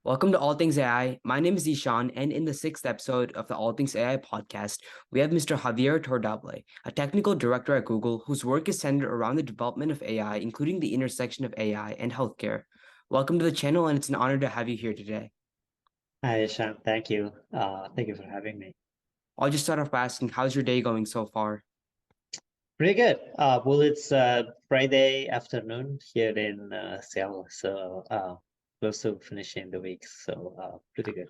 Welcome to All Things AI. My name is Ishan, and in the sixth episode of the All Things AI podcast, we have Mr. Javier Tordable, a technical director at Google whose work is centered around the development of AI, including the intersection of AI and healthcare. Welcome to the channel, and it's an honor to have you here today. Hi, Ishan. Thank you. Thank you for having me. I'll just start off by asking, how's your day going so far? Pretty good. Well, it's Friday afternoon here in Seattle, so close to finishing the week, so pretty good.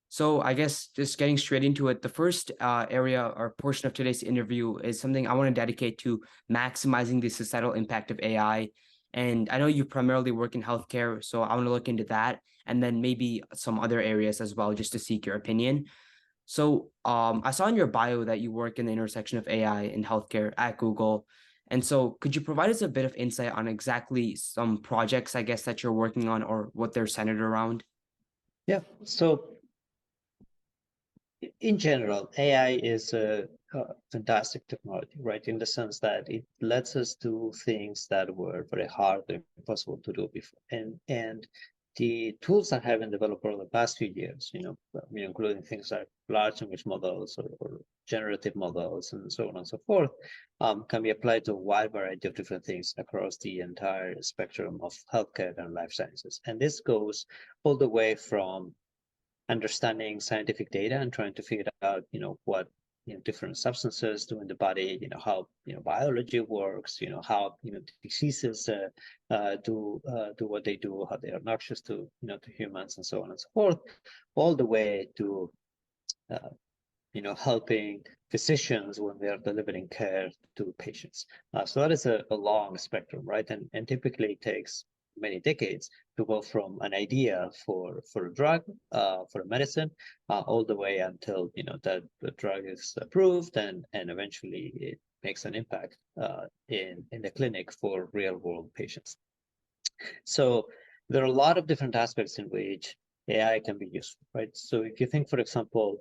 So I guess just getting straight into it, the first area or portion of today's interview is something I want to dedicate to maximizing the societal impact of AI. And I know you primarily work in healthcare, so I want to look into that and then maybe some other areas as well, just to seek your opinion. So I saw in your bio that you work in the intersection of AI and healthcare at Google. And so could you provide us a bit of insight on exactly some projects, I guess, that you're working on or what they're centered around? Yeah. So in general, AI is a fantastic technology, right? In the sense that it lets us do things that were very hard or impossible to do before. And the tools that have been developed over the past few years, including things like large language models or generative models and so on and so forth, can be applied to a wide variety of different things across the entire spectrum of healthcare and life sciences. And this goes all the way from understanding scientific data and trying to figure out, what different substances do in the body, how biology works, how diseases do what they do, how they are noxious to humans, and so on and so forth, all the way to uh, helping physicians when they are delivering care to patients. So that is a long spectrum, right? And typically it takes many decades to go from an idea for a drug, for a medicine, all the way until that the drug is approved and eventually it makes an impact in the clinic for real world patients. So there are a lot of different aspects in which AI can be useful, right? So if you think, for example,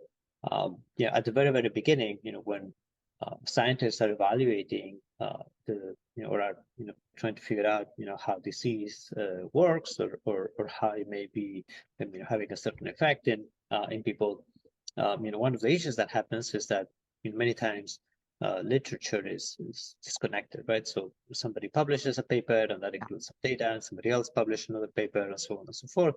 at the very, very beginning, when scientists are evaluating or are trying to figure out how disease works or how it may be having a certain effect in people, one of the issues that happens is that many times literature is disconnected, right? So somebody publishes a paper and that includes some data, and somebody else publishes another paper, and so on and so forth.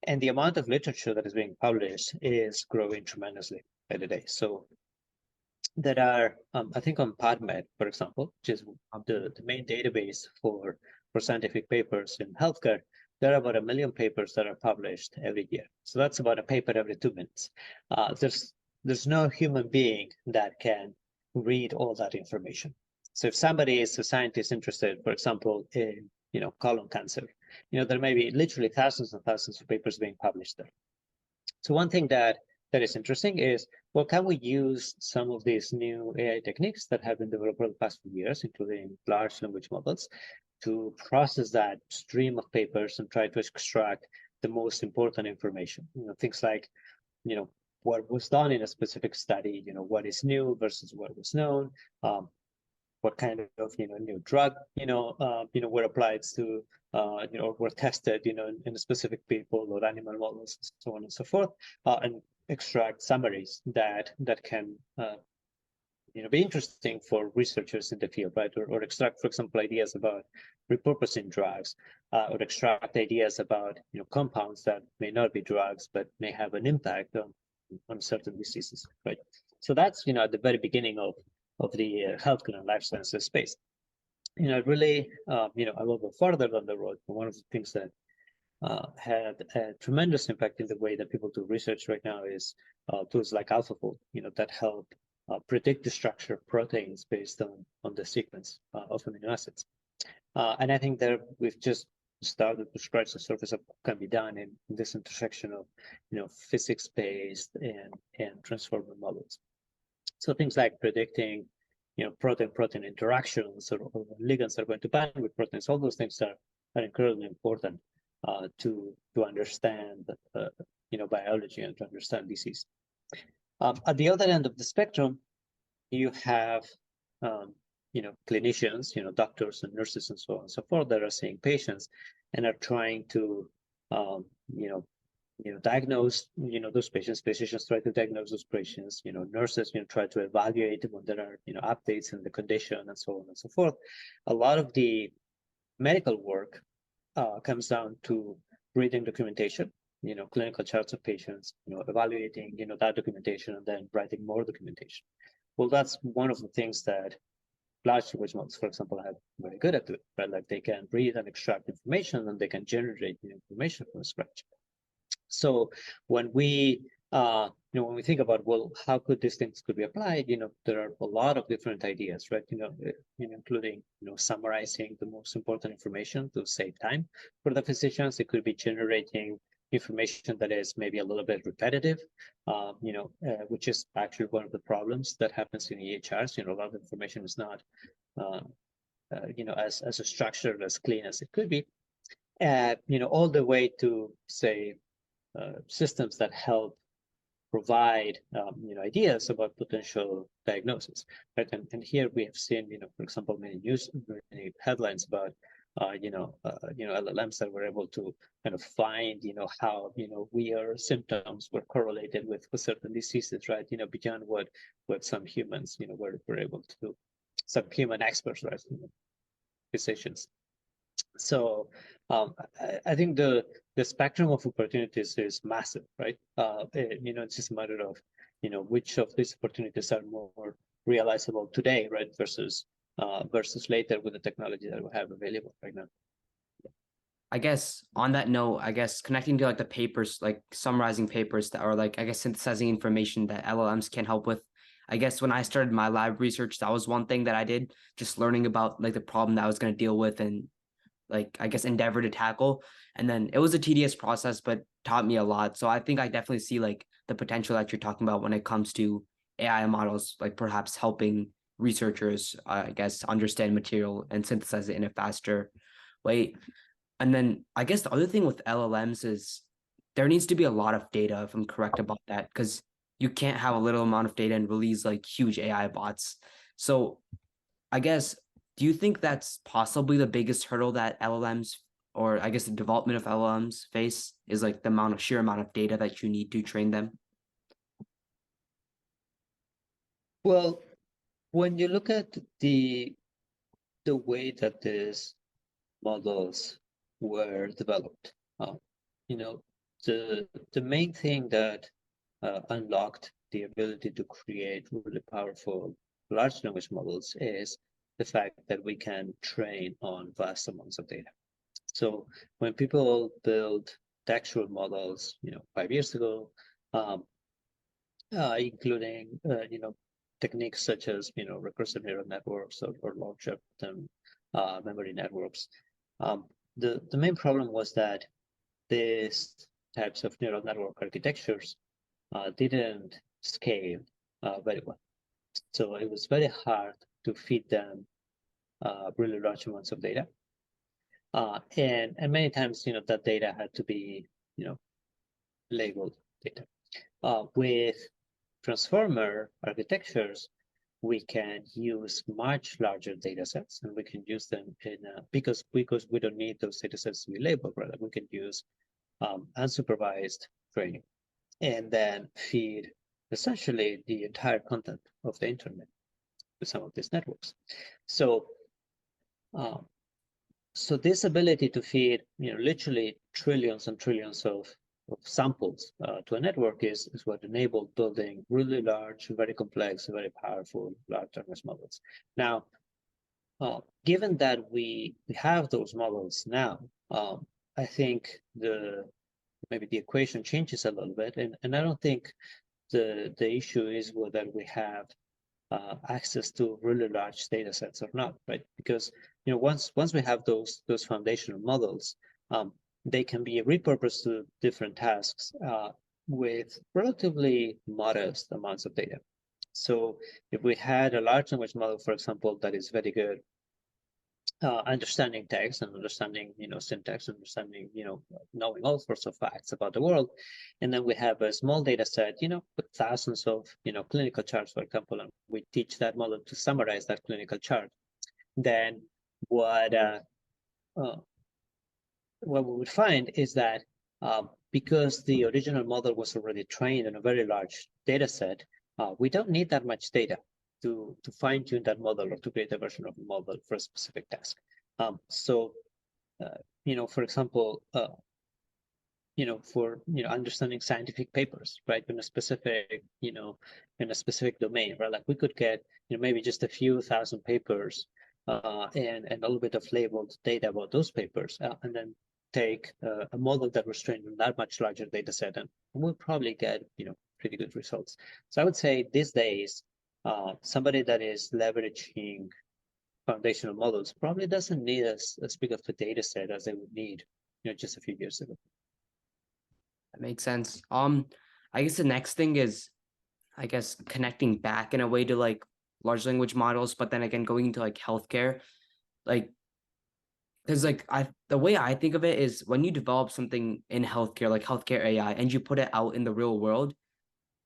And the amount of literature that is being published is growing tremendously by the day. So there are, I think on PubMed, for example, which is the main database for scientific papers in healthcare, there are about 1 million papers that are published every year. So that's about a paper every 2 minutes. There's no human being that can read all that information. So if somebody is a scientist interested, for example, in colon cancer, there may be literally thousands and thousands of papers being published there. So one thing that is interesting is, well, can we use some of these new AI techniques that have been developed over the past few years, including large language models, to process that stream of papers and try to extract the most important information? Things like, what was done in a specific study, what is new versus what was known, what kind of new drug were applied to were tested in specific people or animal models, so on and so forth, and extract summaries that can be interesting for researchers in the field, right? Or extract, for example, ideas about repurposing drugs, or extract ideas about compounds that may not be drugs but may have an impact on certain diseases, right? So that's at the very beginning of the healthcare and life sciences space. Really, a little bit further down the road, one of the things that had a tremendous impact in the way that people do research right now is tools like AlphaFold, that help predict the structure of proteins based on the sequence of amino acids. And I think that we've just started to scratch the surface of what can be done in this intersection of physics-based and transformer models. So things like predicting protein-protein interactions or ligands that are going to bind with proteins, all those things are incredibly important to understand biology and to understand disease. At the other end of the spectrum, you have clinicians, doctors and nurses and so on and so forth that are seeing patients and are trying to you know, diagnose, those patients. Physicians try to diagnose those patients. Nurses, try to evaluate when there are, updates in the condition and so on and so forth. A lot of the medical work comes down to reading documentation, clinical charts of patients, evaluating, that documentation and then writing more documentation. Well, that's one of the things that large language models, for example, are very good at doing, right? Like they can read and extract information and they can generate information from scratch. So when we when we think about, well, how could these things could be applied, there are a lot of different ideas, right? Including summarizing the most important information to save time for the physicians. It could be generating information that is maybe a little bit repetitive, which is actually one of the problems that happens in EHRs. A lot of information is not, as structured, as clean as it could be. All the way to, say, systems that help provide ideas about potential diagnosis, right? And here we have seen, for example, many headlines about LLMs that were able to kind of find how weird symptoms were correlated with certain diseases, right? Beyond what some humans were able to do, some human experts, right? Physicians. So I think the spectrum of opportunities is massive, right? It's just a matter of which of these opportunities are more realizable today, right, versus later with the technology that we have available right now. I guess on that note, I guess connecting to like the papers, like summarizing papers that are like, I guess, synthesizing information that LLMs can help with. I guess when I started my lab research, that was one thing that I did, just learning about like the problem that I was going to deal with and like, I guess, endeavor to tackle. And then it was a tedious process, but taught me a lot. So I think I definitely see like the potential that you're talking about when it comes to AI models, like perhaps helping researchers, I guess, understand material and synthesize it in a faster way. And then I guess the other thing with LLMs is there needs to be a lot of data, if I'm correct about that, because you can't have a little amount of data and release like huge AI bots. So I guess, do you think that's possibly the biggest hurdle that LLMs, or I guess the development of LLMs face, is like the sheer amount of data that you need to train them? Well, when you look at the way that these models were developed, you know, the main thing that unlocked the ability to create really powerful large language models is the fact that we can train on vast amounts of data. So when people build textual models, 5 years ago, um, including techniques such as recursive neural networks or long-term memory networks, the main problem was that these types of neural network architectures didn't scale very well. So it was very hard to feed them really large amounts of data. And many times, that data had to be, labeled data. With transformer architectures, we can use much larger data sets, and we can use them because we don't need those data sets to be labeled, right? We can use unsupervised training and then feed essentially the entire content of the internet to some of these networks. So, so this ability to feed, literally trillions and trillions of samples to a network is what enabled building really large, very complex, very powerful large language models. Now, given that we have those models now, I think maybe the equation changes a little bit, and I don't think the issue is whether we have access to really large data sets or not, right? Because once we have those foundational models, they can be repurposed to different tasks with relatively modest amounts of data. So if we had a large language model, for example, that is very good understanding text and understanding, syntax, understanding, knowing all sorts of facts about the world. And then we have a small data set, with thousands of, clinical charts, for example, and we teach that model to summarize that clinical chart. Then what we would find is that because the original model was already trained on a very large data set, we don't need that much data to fine tune that model or to create a version of the model for a specific task. So, for example, for understanding scientific papers, right, in a specific domain, right, like we could get maybe just a few thousand papers and a little bit of labeled data about those papers, and then take a model that was trained on that much larger data set, and we'll probably get pretty good results. So I would say these days, somebody that is leveraging foundational models probably doesn't need as big of a data set as they would need just a few years ago. That makes sense. I guess the next thing is, I guess, connecting back in a way to like large language models, but then again going into like healthcare, like because like the way I think of it is when you develop something in healthcare, like healthcare AI, and you put it out in the real world,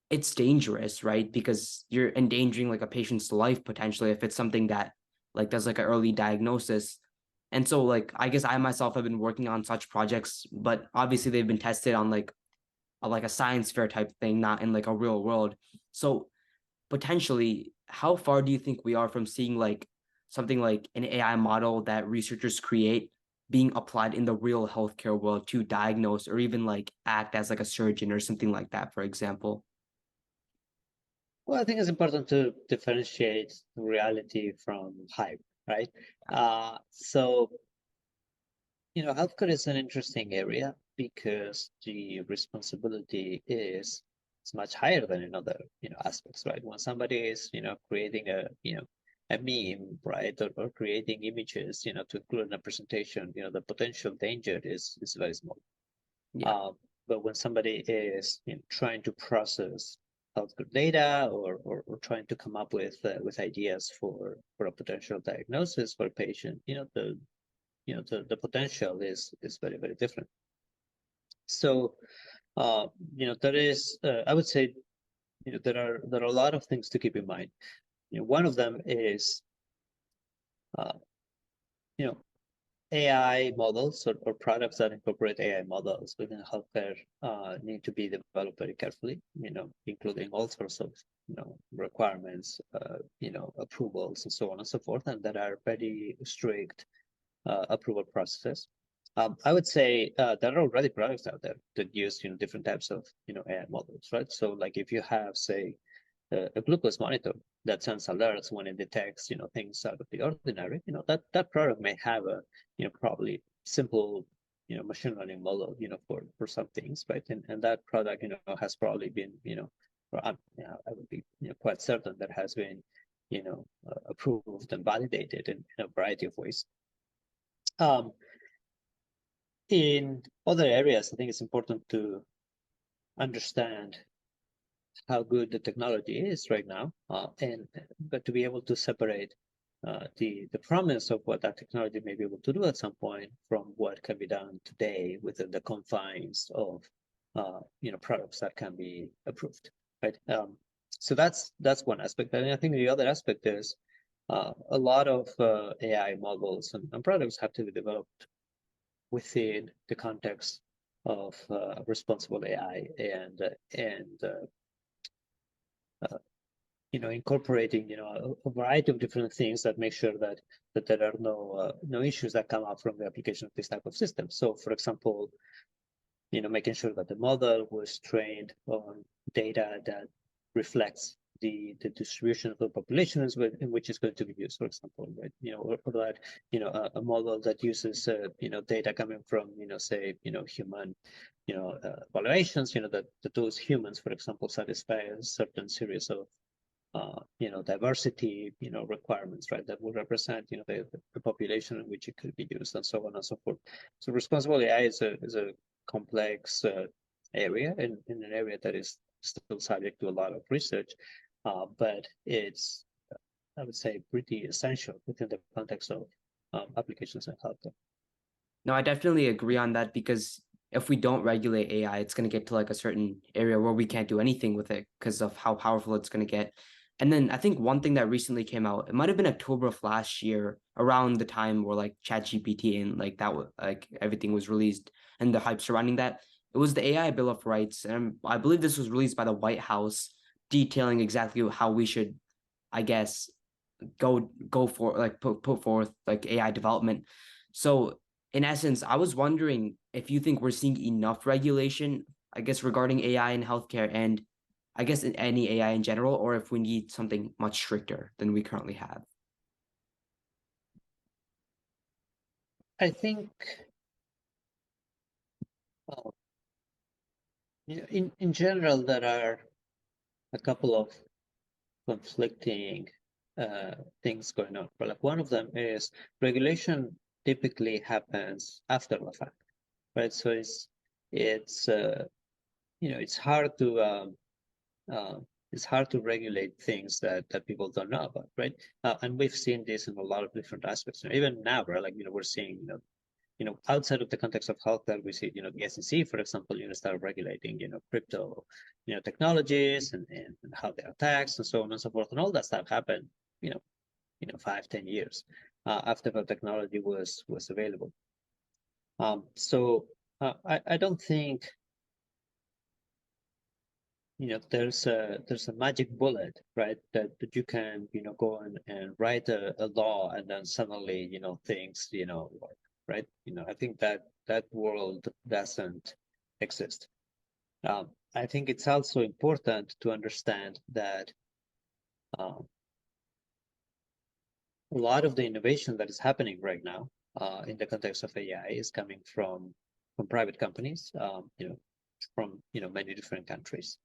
it's dangerous, right? Because you're endangering like a patient's life potentially if it's something that like does like an early diagnosis. And so like I guess I myself have been working on such projects, but obviously they've been tested on like a science fair type thing, not in like a real world. So potentially, how far do you think we are from seeing like something like an AI model that researchers create being applied in the real healthcare world to diagnose or even like act as like a surgeon or something like that, for example? Well, I think it's important to differentiate reality from hype, right? So, healthcare is an interesting area because the responsibility is much higher than in other, aspects, right? When somebody is, creating a meme, right, or creating images, to include in a presentation, the potential danger is very small. Yeah. Uh, but when somebody is trying to process healthcare data or trying to come up with ideas for a potential diagnosis for a patient, the potential is very, very different. So, there is, I would say, there are a lot of things to keep in mind. One of them is, uh, you know, AI models or products that incorporate AI models within healthcare need to be developed very carefully, including all sorts of, requirements, approvals and so on and so forth, and that are very strict approval processes. I would say there are already products out there that use, different types of, AI models, right? So like if you have, say, a glucose monitor that sends alerts when it detects, things out of the ordinary, that product may have a, probably simple, machine learning model, for some things, right? And that product, has probably been, or I would be, quite certain that has been, approved and validated in a variety of ways. In other areas, I think it's important to understand how good the technology is right now, but to be able to separate the promise of what that technology may be able to do at some point from what can be done today within the confines of products that can be approved, right? So that's one aspect, and I think the other aspect is a lot of AI models and products have to be developed within the context of responsible AI and incorporating a variety of different things that make sure that there are no issues that come up from the application of this type of system. So, for example, making sure that the model was trained on data that reflects the distribution of the population in which it's going to be used, for example, right? Or that a model that uses data coming from say human evaluations, that those humans, for example, satisfy a certain series of diversity, requirements, right, that will represent, the population in which it could be used, and so on and so forth. So responsible AI is a complex area, in an area that is still subject to a lot of research, but it's, I would say, pretty essential within the context of applications in healthcare. No, I definitely agree on that because if we don't regulate AI, it's going to get to like a certain area where we can't do anything with it because of how powerful it's going to get. And then I think one thing that recently came out, it might have been October of last year, around the time where like ChatGPT and like that was like everything was released and the hype surrounding that. It was the AI Bill of Rights, and I believe this was released by the White House, detailing exactly how we should, I guess, go for like put forth like AI development. So in essence, I was wondering if you think we're seeing enough regulation, I guess, regarding AI in healthcare and I guess in any AI in general, or if we need something much stricter than we currently have. I think uh, in general there are a couple of conflicting things going on. But like one of them is regulation typically happens after the fact, right? So it's it's hard to uh, it's hard to regulate things that people don't know about, right? And we've seen this in a lot of different aspects. Even now, right? Like we're seeing outside of the context of healthcare, we see the SEC, for example, start regulating crypto technologies and how they are taxed and so on and so forth, and all that stuff happened you know 5-10 years after the technology was available. So I don't think there's a magic bullet, right? That you can go and write a law and then suddenly things work, right? I think that world doesn't exist. I think it's also important to understand that um, a lot of the innovation that is happening right now in the context of AI is coming from private companies, from many different countries.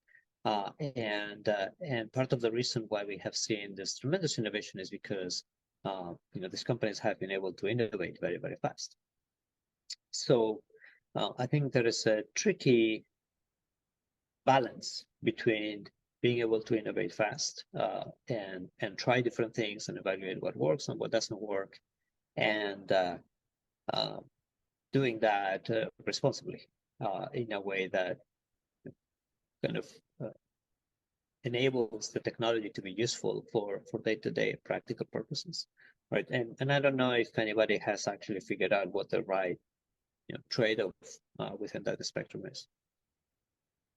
And part of the reason why we have seen this tremendous innovation is because these companies have been able to innovate very, very fast. So I think there is a tricky balance between being able to innovate fast and try different things and evaluate what works and what doesn't work, and uh, doing that responsibly in a way that kind of enables the technology to be useful for day-to-day practical purposes, right? And I don't know if anybody has actually figured out what the right trade-off within that spectrum is.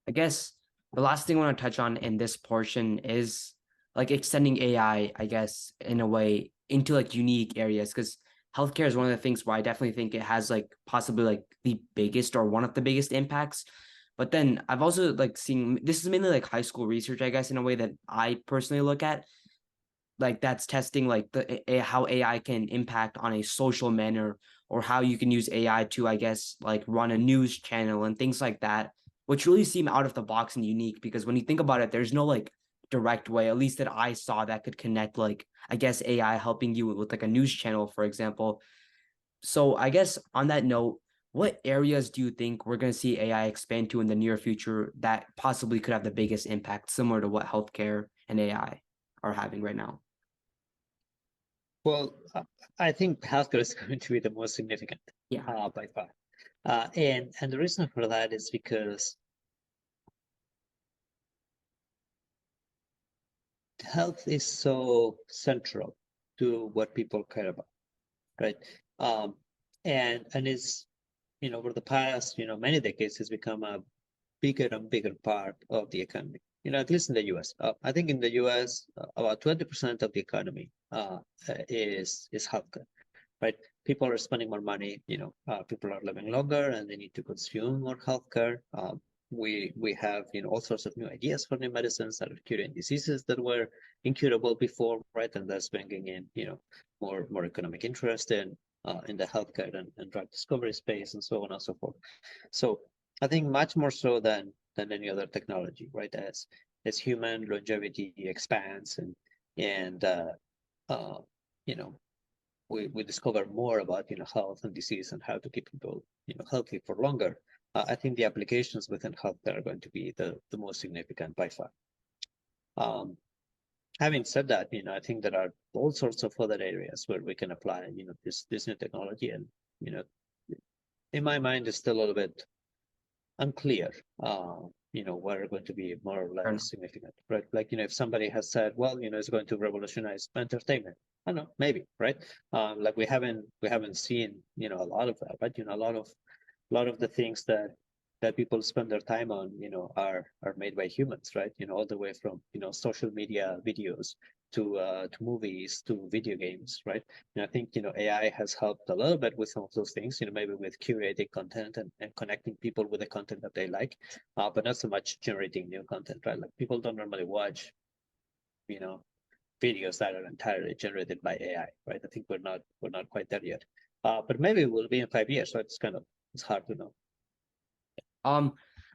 I guess the last thing I want to touch on in this portion is like extending I guess, in a way into like unique areas because healthcare is one of the things where I definitely think it has like possibly like the biggest or one of the biggest impacts. But then I've also like seen this is mainly like high school research, I guess, in a way that I personally look at like that's testing like how AI can impact on a social manner or how you can use AI to, I guess, like run a news channel and things like that, which really seem out of the box and unique because when you think about it, there's no like direct way, at least that I saw, that could connect like I guess AI helping you with like a news channel, for example. So I guess on that note, what areas do you think we're going to see AI expand to in the near future that possibly could have the biggest impact, similar to what healthcare and AI are having right now? Well, I think healthcare is going to be the most significant Yeah. by far. And the reason for that is because health is so central to what people care about, right? Um, and it's over the past many decades has become a bigger and bigger part of the economy. At least in the U.S. I think in the U.S. About 20% of the economy is healthcare, right? People are spending more money. People are living longer, and they need to consume more healthcare. We have all sorts of new ideas for new medicines that are curing diseases that were incurable before, right? And that's bringing in more economic interest in the healthcare and drug discovery space and so on and so forth. So I think much more so than any other technology, right? As human longevity expands and uh, you know we discover more about health and disease and how to keep people healthy for longer. I think the applications within healthcare are going to be the most significant by far. Um, Having said that, I think there are all sorts of other areas where we can apply this new technology, and you know in my mind it's still a little bit unclear. What are going to be more or Fair enough. less significant, right? Like, if somebody has said, well, it's going to revolutionize entertainment. I don't know, maybe, right? Like we haven't seen, a lot of that, but a lot of the things that that people spend their time on, are made by humans, right? All the way from, social media videos to movies to video games, right? And I think, AI has helped a little bit with some of those things, maybe with curating content and connecting people with the content that they like, but not so much generating new content, right? Like people don't normally watch, you know, videos that are entirely generated by AI, right? I think we're not quite there yet. But maybe we'll be in 5 years, so it's hard to know. Um,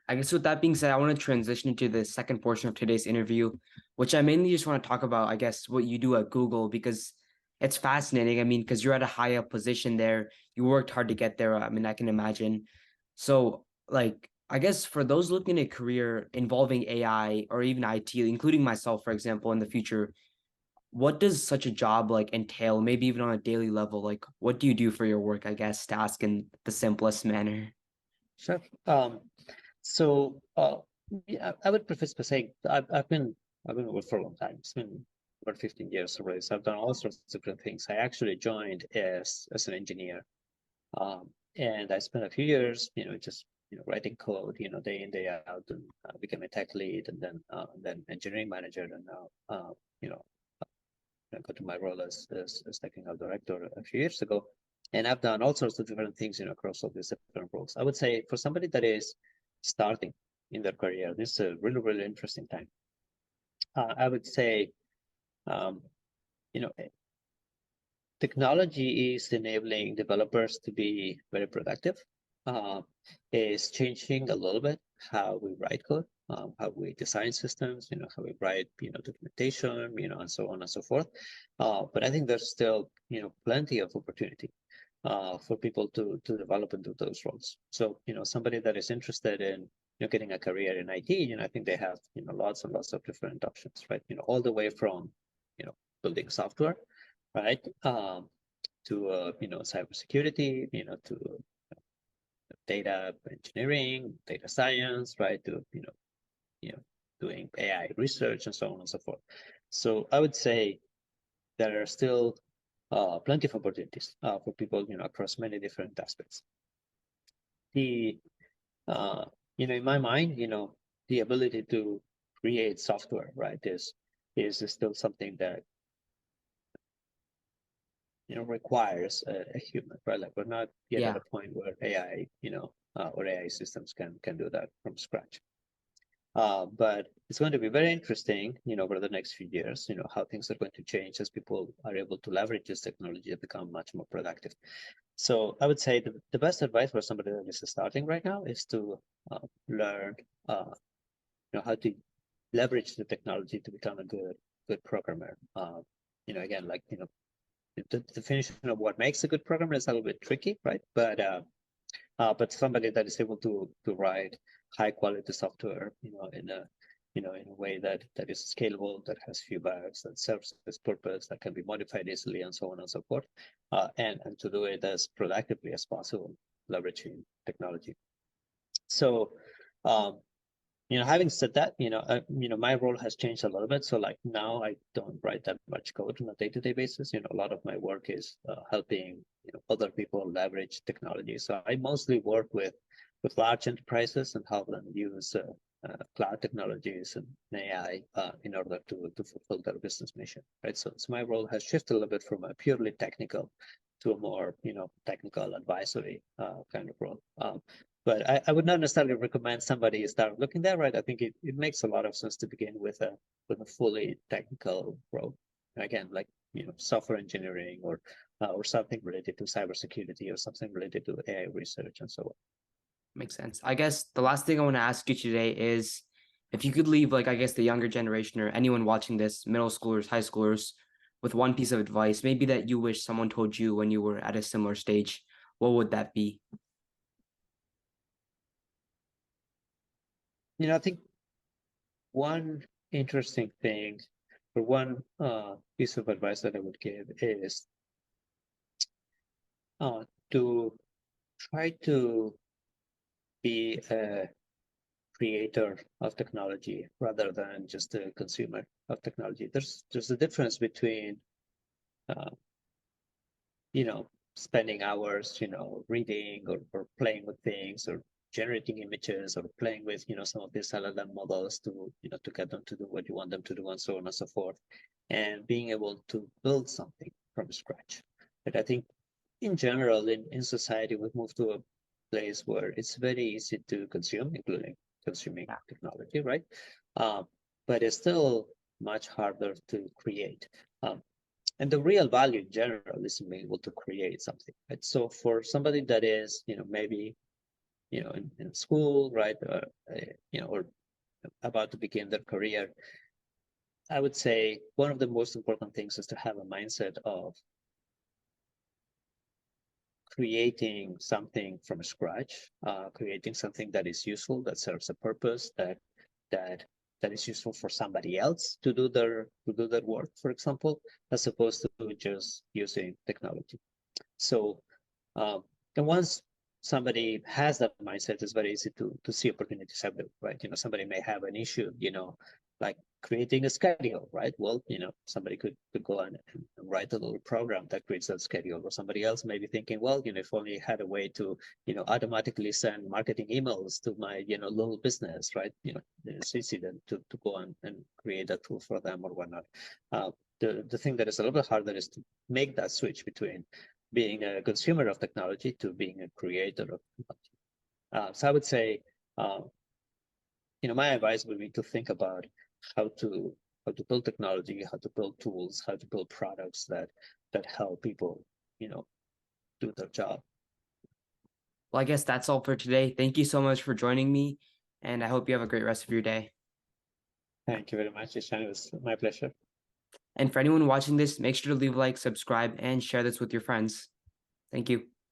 I guess with that being said, I want to transition into the second portion of today's interview, which I mainly just want to talk about, I guess, what you do at Google, because it's fascinating. I mean, because you're at a high up position there, you worked hard to get there. I mean, I can imagine. So, like, I guess for those looking at a career involving AI or even IT, including myself, for example, in the future, what does such a job like entail? Maybe even on a daily level, like, what do you do for your work? I guess to ask in the simplest manner. Sure. So yeah, I would preface by saying I've been with for a long time. It's been over 15 years already. So I've done all sorts of different things. I actually joined as an engineer, um, and I spent a few years, just writing code, day in day out, and became a tech lead, and then engineering manager, and now I got to my role as technical director a few years ago. And I've done all sorts of different things, across all these different roles. I would say for somebody that is starting in their career, this is a really, really interesting time. I would say, um, you know, technology is enabling developers to be very productive. Uh, is changing a little bit how we write code, how we design systems, how we write, documentation, and so on and so forth. But I think there's still, plenty of opportunity for people to develop into those roles. So, somebody that is interested in, getting a career in IT, I think they have, lots and lots of different options, right? All the way from, building software, right? To cybersecurity, to data engineering, data science, right? To doing AI research and so on and so forth. So I would say there are still plenty of opportunities for people, across many different aspects. The in my mind, the ability to create software, right, is still something that requires a human, right? Like we're not yet at Yeah. a point where AI, or AI systems can do that from scratch. But it's going to be very interesting, over the next few years, how things are going to change as people are able to leverage this technology to become much more productive. So I would say the best advice for somebody that is starting right now is to learn, how to leverage the technology to become a good programmer. Again, like, the definition of what makes a good programmer is a little bit tricky, right? But somebody that is able to write high quality software, in a way that is scalable, that has few bugs, that serves its purpose, that can be modified easily, and so on and so forth, and to do it as productively as possible, leveraging technology. So, um, having said that, my role has changed a little bit. So like now I don't write that much code on a day-to-day basis. A lot of my work is helping, other people leverage technology. So I mostly work with large enterprises and help them use cloud technologies and AI in order to fulfill their business mission, right? So my role has shifted a little bit from a purely technical to a more, technical advisory kind of role. But I would not necessarily recommend somebody start looking there, right? I think it makes a lot of sense to begin with a fully technical role. Again, like software engineering or something related to cybersecurity or something related to AI research and so on. Makes sense. I guess the last thing I want to ask you today is if you could leave, like, I guess the younger generation or anyone watching this, middle schoolers, high schoolers, with one piece of advice, maybe that you wish someone told you when you were at a similar stage, what would that be? I think one interesting thing or one piece of advice that I would give is to try to be a creator of technology rather than just a consumer of technology. There's a difference between uh, spending hours reading or playing with things or generating images or playing with, some of these LLM models to, to get them to do what you want them to do and so on and so forth, and being able to build something from scratch. But I think in general, in society, we've moved to a place where it's very easy to consume, including consuming Yeah. technology, right? Um, but it's still much harder to create. And the real value in general is being able to create something, right? So for somebody that is, maybe, in school, right, or about to begin their career, I would say one of the most important things is to have a mindset of creating something from scratch, creating something that is useful, that serves a purpose, that that is useful for somebody else to do their work, for example, as opposed to just using technology. So, um, and once somebody has that mindset, it's very easy to see opportunities everywhere, right? Somebody may have an issue, like creating a schedule, right? Well, somebody could go and write a little program that creates that schedule, or somebody else may be thinking, well, if only I had a way to, automatically send marketing emails to my, little business, right? It's easy then to go and create a tool for them or whatnot. The thing that is a little bit harder is to make that switch between being a consumer of technology to being a creator of technology. So I would say, uh, my advice would be to think about how to how to build technology, how to build tools, how to build products that help people, do their job. Well, I guess that's all for today. Thank you so much for joining me, and I hope you have a great rest of your day. Thank you very much, Ishan. It was my pleasure. And for anyone watching this, make sure to leave a like, subscribe, and share this with your friends. Thank you.